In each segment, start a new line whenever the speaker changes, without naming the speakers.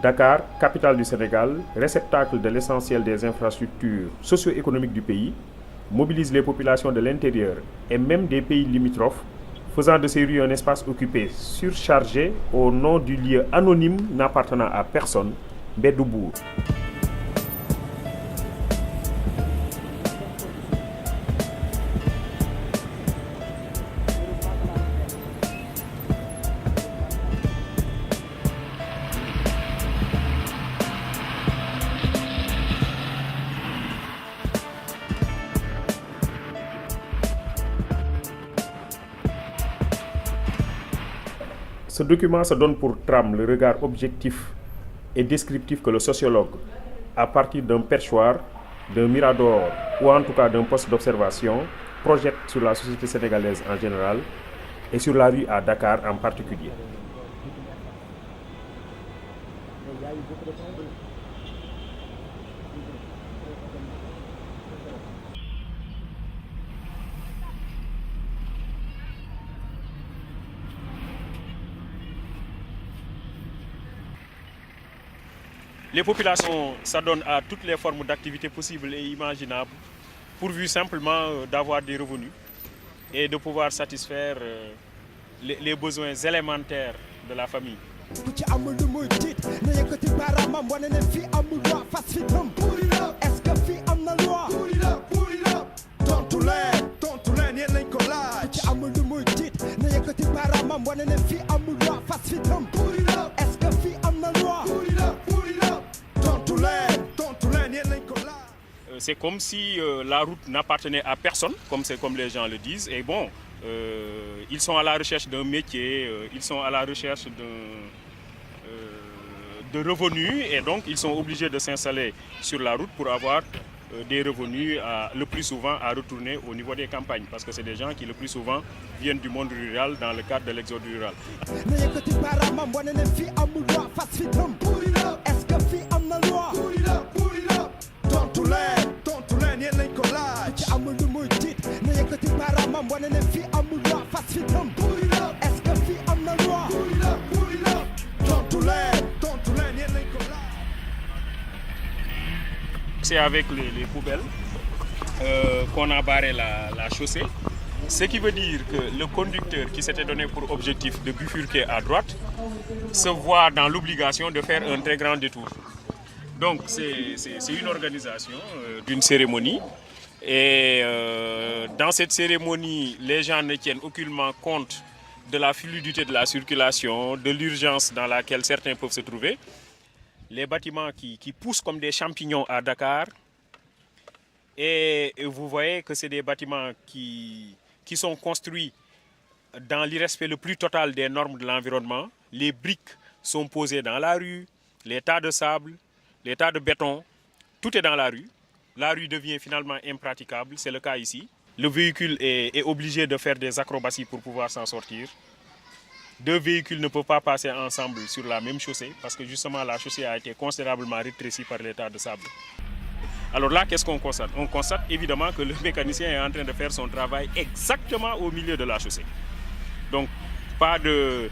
Dakar, capitale du Sénégal, réceptacle de l'essentiel des infrastructures socio-économiques du pays, mobilise les populations de l'intérieur et même des pays limitrophes, faisant de ces rues un espace occupé surchargé au nom du lieu anonyme n'appartenant à personne, Mbeddu Buur. Ce document se donne pour trame le regard objectif et descriptif que le sociologue, à partir d'un perchoir, d'un mirador ou en tout cas d'un poste d'observation, projette sur la société sénégalaise en général et sur la rue à Dakar en particulier. Les populations s'adonnent à toutes les formes d'activités possibles et imaginables, pourvu simplement d'avoir des revenus et de pouvoir satisfaire les besoins élémentaires de la famille. C'est comme si la route n'appartenait à personne, comme les gens le disent. Et bon, ils sont à la recherche d'un métier, ils sont à la recherche de revenus et donc ils sont obligés de s'installer sur la route pour avoir des revenus le plus souvent à retourner au niveau des campagnes parce que c'est des gens qui le plus souvent viennent du monde rural dans le cadre de l'exode rural. C'est avec les poubelles qu'on a barré la chaussée, ce qui veut dire que le conducteur qui s'était donné pour objectif de bifurquer à droite se voit dans l'obligation de faire un très grand détour. Donc c'est une organisation d'une cérémonie et dans cette cérémonie, les gens ne tiennent aucunement compte de la fluidité de la circulation, de l'urgence dans laquelle certains peuvent se trouver. Les bâtiments qui poussent comme des champignons à Dakar et vous voyez que c'est des bâtiments qui sont construits dans l'irrespect le plus total des normes de l'environnement. Les briques sont posées dans la rue, les tas de sable, les tas de béton, tout est dans la rue. La rue devient finalement impraticable, c'est le cas ici. Le véhicule est obligé de faire des acrobaties pour pouvoir s'en sortir. Deux véhicules ne peuvent pas passer ensemble sur la même chaussée parce que justement la chaussée a été considérablement rétrécie par les tas de sable. Alors là, qu'est-ce qu'on constate? On constate évidemment que le mécanicien est en train de faire son travail exactement au milieu de la chaussée. Donc pas de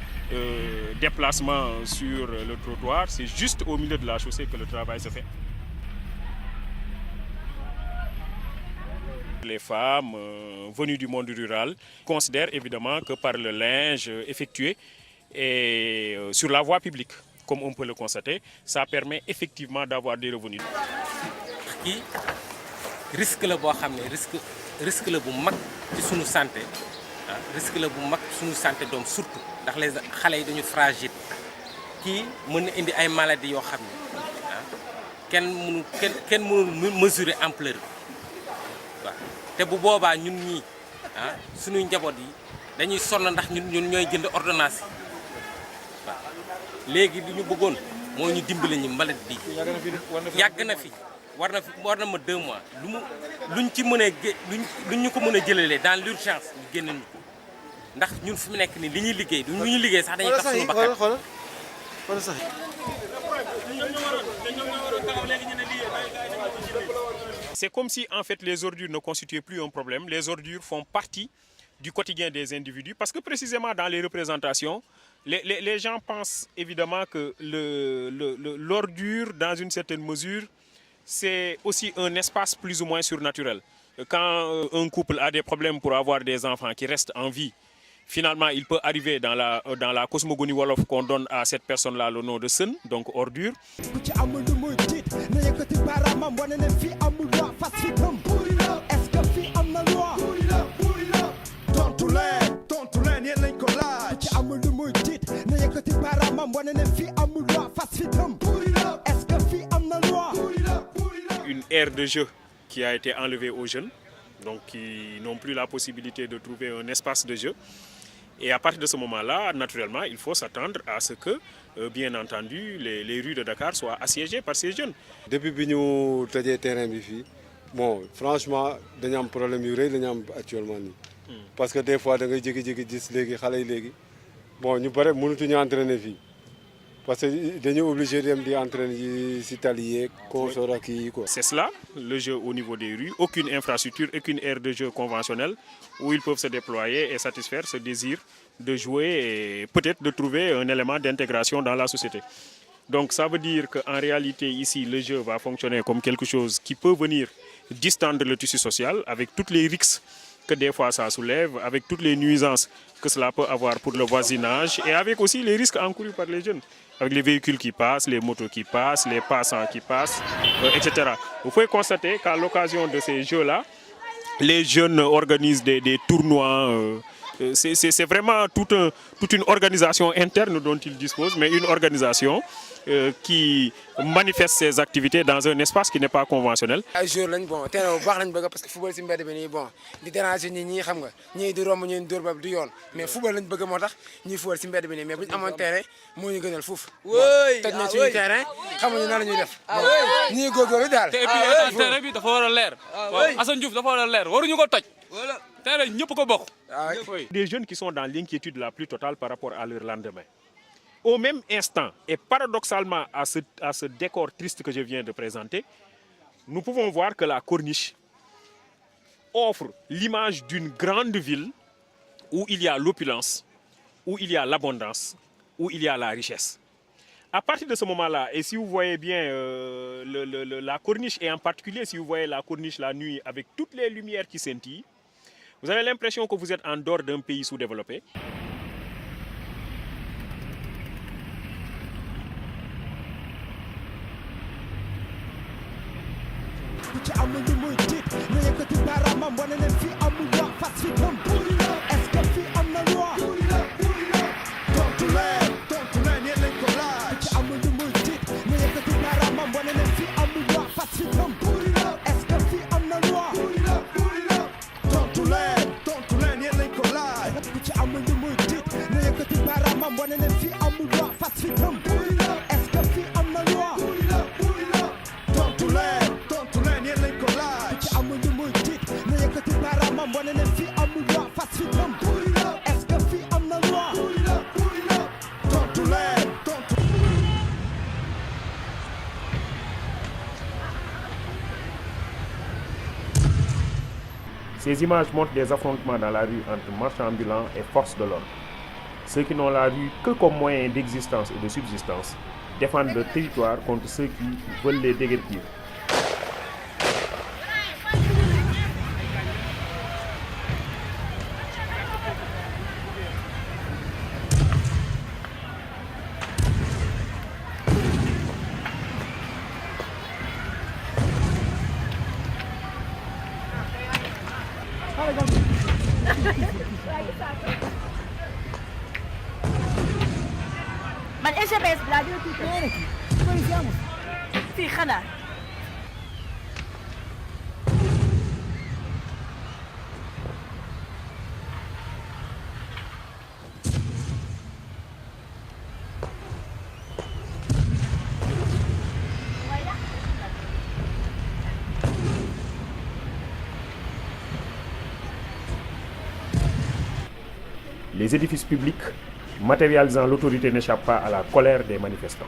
déplacement sur le trottoir, c'est juste au milieu de la chaussée que le travail se fait. Les femmes venues du monde rural considèrent évidemment que par le linge effectué et sur la voie publique, comme on peut le constater, ça permet effectivement d'avoir des revenus.
Qui risque la boo xam ne risque la bu mag ci suñu santé risque la bu mag ci suñu santé doom surtout ndax les xale yi dañu fragile kii mën na indi ay maladies yoo xam ne kenn mënul mesurer ampleur bi waaw te bu boobaa ñun ñii suñuy njaboot yi dañuy sonn ndax ñun ñooy jënd ordonnance yi waaw léegi li ñu bëggoon moo ñu dimbali ñu maladie bi yàgg na fi war na ma 2 mois luñ ci mën a luñ ñu ko mën a jëlalee dans l'urgence ñu génn ñu ko ndax ñun fi mu nekk nii li ñuy liggéey du lu ñuy liggéey sax dañuy tax suñu bakkan xool sax
C'est comme si en fait les ordures ne constituaient plus un problème. Les ordures font partie du quotidien des individus parce que précisément dans les représentations, Les gens pensent évidemment que l'ordure, dans une certaine mesure, c'est aussi un espace plus ou moins surnaturel. Quand un couple a des problèmes pour avoir des enfants qui restent en vie, finalement, il peut arriver dans la cosmogonie Wolof qu'on donne à cette personne-là le nom de Seun, donc ordure. Une aire de jeu qui a été enlevée aux jeunes, donc qui n'ont plus la possibilité de trouver un espace de jeu. Et à partir de ce moment-là, naturellement, il faut s'attendre à ce que, bien entendu, les rues de Dakar soient assiégées par ces jeunes.
Depuis que nous avons fait terrain, bon, franchement, nous avons un problème actuellement. Parce que des fois, nous avons dit bon, nous pouvons nous entraîner. Parce que nous sommes obligés d'entraîner les Italiens, c'est
cela, le jeu au niveau des rues. Aucune infrastructure, aucune aire de jeu conventionnelle où ils peuvent se déployer et satisfaire ce désir de jouer et peut-être de trouver un élément d'intégration dans la société. Donc ça veut dire qu'en réalité, ici, le jeu va fonctionner comme quelque chose qui peut venir distendre le tissu social avec toutes les risques que des fois ça soulève, avec toutes les nuisances que cela peut avoir pour le voisinage et avec aussi les risques encourus par les jeunes. Avec les véhicules qui passent, les motos qui passent, les passants qui passent, etc. Vous pouvez constater qu'à l'occasion de ces jeux-là, les jeunes organisent des tournois. C'est vraiment toute une organisation interne dont ils disposent, mais une organisation qui manifeste ses activités dans un espace qui n'est pas conventionnel.
Ay jour lañ bon terrain bu baax lañ bëgg parce que football ci mbéd bi ni bon di déranger nit ñi xam nga ñi di romb ñi door ba du yoon mais football lañ bëgg motax ñi football ci mbéd bi ni mais buñ amon terrain mo ñu gënal fouf tej na ci terrain xamuñu na lañuy def ñi gogolu dal
et puis terrain bi dafa wara leer Assane Diouf dafa wara leer waruñu ko toj terrain ñëpp ko bokk.
Des jeunes qui sont dans l'inquiétude la plus totale par rapport à leur lendemain. Au même instant, et paradoxalement à ce décor triste que je viens de présenter, nous pouvons voir que la Corniche offre l'image d'une grande ville où il y a l'opulence, où il y a l'abondance, où il y a la richesse. À partir de ce moment-là, et si vous voyez bien la Corniche, et en particulier si vous voyez la Corniche la nuit avec toutes les lumières qui scintillent, vous avez l'impression que vous êtes en dehors d'un pays sous-développé. Ces images montrent des affrontements dans la rue entre marchands ambulants et forces de l'ordre. Ceux qui n'ont la rue que comme moyen d'existence et de subsistance défendent leur territoire contre ceux qui veulent les déguerpir.
Man SMS lagi tu ni. Conhecemos. Sim, Hana.
Les édifices publics matérialisant l'autorité n'échappent pas à la colère des manifestants.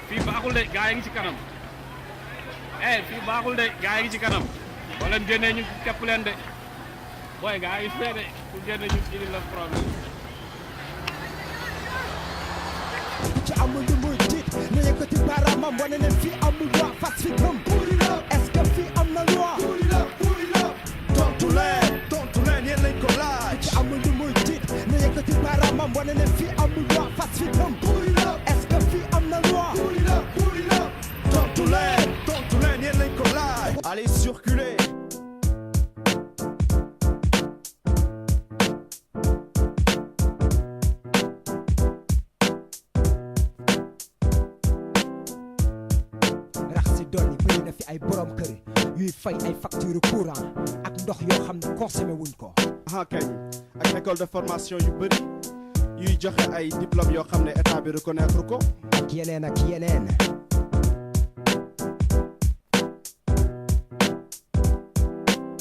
fii baaxul de gaa yi ngi ci kanam fii baaxul de gaa yi ngi ci kanam boo leen génnee ñu képp leen de booy gaa yi fee de ku génne ñu indi la problème.
ci amul lu muy tiit na yëkkati baaraamam wane ne fii amul loi fas fi gëm est-ce que fii am na loi tontu leen yéen lañ ko laaj ci amul lu muy tiit na yëkkati baaraamam wane ne fii amul loi fas fi gëm est-ce que fii am na loi tontu leen yéen lañ ko laaj allez circuler. dolli bëri na fi ay borom kër yuy fay ay facture courant ak ndox yoo xam ne consommé wuñ ko.
kañ ak école de formation yu bëri yuy joxe ay diplôme yoo xam ne état bi reconnaître ko.
ak yeneen ak yeneen.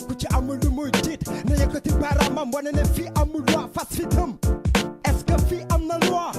ku ci amul lu muy tiit na yëkkati baaraamam wane ne fii amul loi fas fi tëm est-ce que fii am na loi.